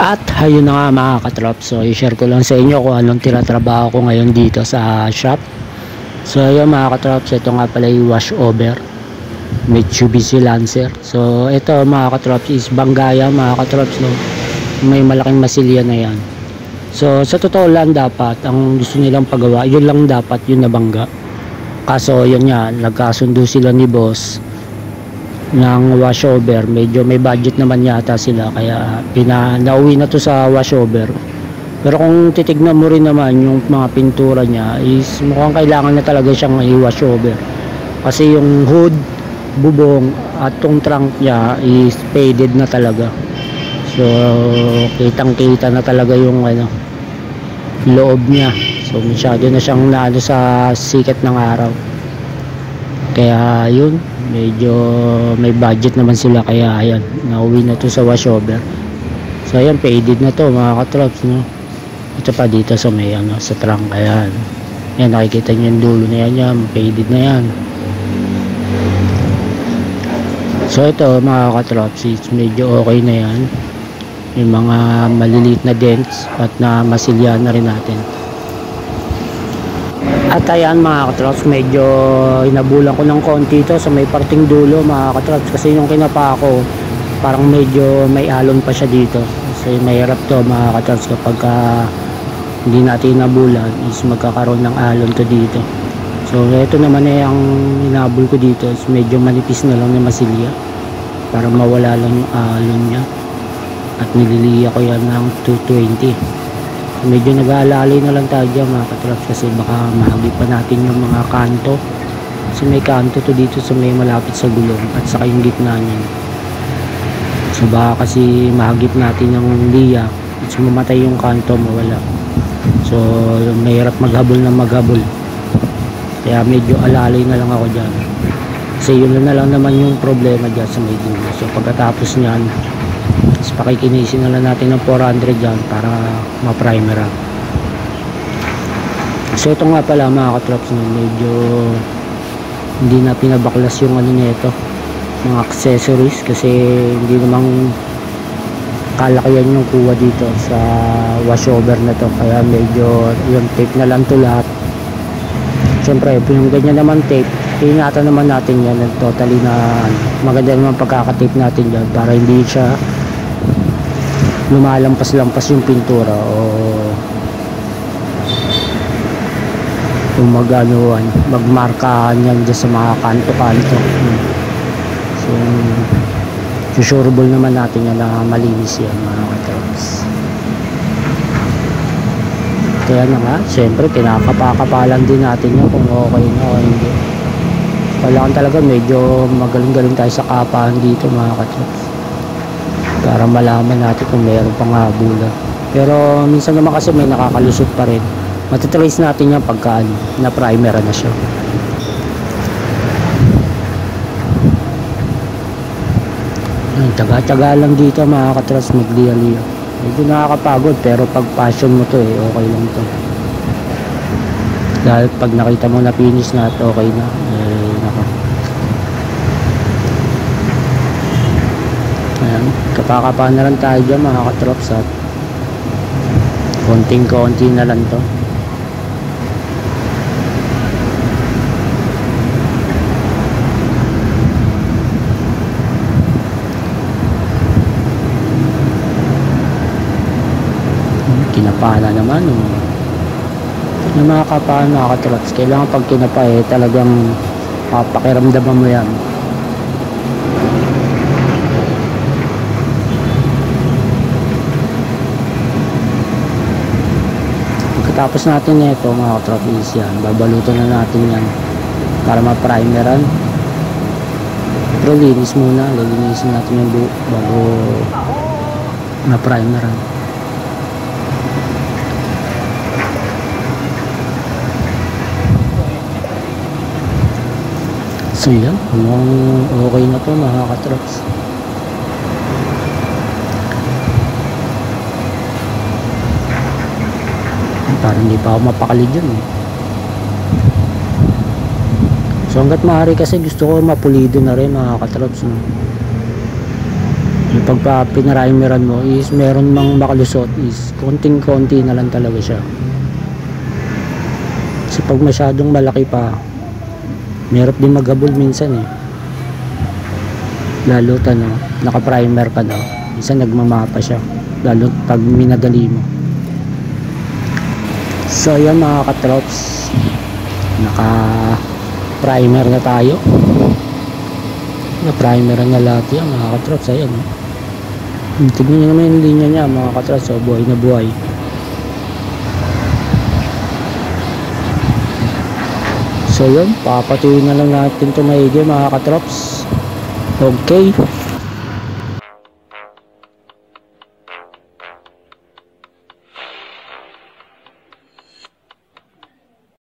At ayun na nga mga katrop, so i-share ko lang sa inyo kung anong tinatrabaho ko ngayon dito sa shop. So ayun mga katrop, ito nga pala yung wash over Mitsubishi Lancer. So ito mga katrop is Banggaya mga katrop, so may malaking masilya na yan. So sa totoo lang dapat ang gusto nilang pagawa, yun lang dapat yung nabangga. Kaso yun nga, nagkasundo sila ni boss ng washover, medyo may budget naman yata sila kaya nauwi na to sa washover. Pero kung titignan mo rin naman yung mga pintura niya is mukhang kailangan na talaga siyang i-washover kasi yung hood, bubong at tong trunk niya is faded na talaga. So kitang kita na talaga yung loob niya, so masyado na siyang naano sa sikat ng araw. Kaya yun, medyo may budget naman sila kaya ayan, nauwi na to sa washover. So ayan, faded na to mga katrops, no? Ito pa dito sa may sa trunk, ayan. Ayan, nakikita nyo yung dulo na yan, faded na yan. So ito mga katrops, medyo okay na yan. Yung mga maliliit na dents at na masilya na rin natin. At ayan mga katrops, medyo inabulan ko ng konti ito sa may parting dulo mga katrops, kasi yung kinapa ko parang medyo may alon pa siya dito. Kasi mahirap to mga katrops kapag hindi natin inabulan is magkakaroon ng alon to dito. So ito naman yung inabol ko dito is medyo manipis na lang na masilya para mawala lang yung alon nya. At nililiya ko yan ng 220. Medyo nag-aalalay na lang tayo dyan mga katrops kasi baka mahagip pa natin yung mga kanto, kasi may kanto to dito sa may malapit sa gulong at saka yung gitna niyan. So baka kasi mahagip natin yung liya at mamatay yung kanto, mawala. So mahirap maghabol na maghabol, kaya medyo alalay na lang ako dyan kasi yun na lang naman yung problema dyan sa may dulo. So pagkatapos nyan is pakikinisin na lang natin ng 400 dyan para ma-primer. So ito nga pala mga katrops, medyo hindi na pinabaklas yung nito, mga accessories, kasi hindi namang kalakihan yung kuha dito sa washover na to, kaya medyo yung tape na lang to lahat. Siyempre yung ganyan naman tape, ingatan naman natin yan totally na maganda naman pagkakatape natin dyan para hindi siya lumalampas-lampas yung pintura o magmarkahan yan dyan sa mga kanto-kanto. So susurable naman natin yan na malinis yan mga katrops. Kaya na nga, siyempre pinakapakapalan din natin yan kung okay na o hindi. Kailangan talaga medyo magaling-galing tayo sa kapahan dito mga katrops para malaman natin kung mayroon pang habula. Pero minsan naman kasi may nakakalusot pa rin, matitrace natin yan pagka na primer na siya. Taga-taga lang dito mga katrops magliya-liya. Medyo nakakapagod pero pag passion mo to okay lang to. Dahil pag nakita mo na finish na at okay na, ayan, kapakapa na lang tayo dyan mga katrops at konting-konti na lang to. Kinapa na naman yung mga kapaan mga katrops. Kailangan pag kinapa talagang pakiramdaman mo yan. Tapos natin ito mga katrops yan, babalutan na natin yan para ma-primeran. Pero linis muna, lilinisin natin yung buo bago ma-primeran. So yan, okay na to mga katrops. Parang hindi pa ako mapakali dyan So hanggat maaari kasi gusto ko mapulido na rin mga katrops. yung pagka pinarimeran mo is meron mang makalusot is konting-konti na lang talaga siya. Kasi pag masyadong malaki pa, meron din maghabol minsan eh. Lalo naka-primer ka na, minsan nagmamapa siya, lalo pag minadali mo. So yan mga katrops, naka-primer na tayo. Na-primer na lahat yan mga katrops. Ayan, tignan nyo naman yung linya niya mga katrops. So buhay na buhay. So yun, papatuloy na lang natin ito maigi mga katrops. Okay.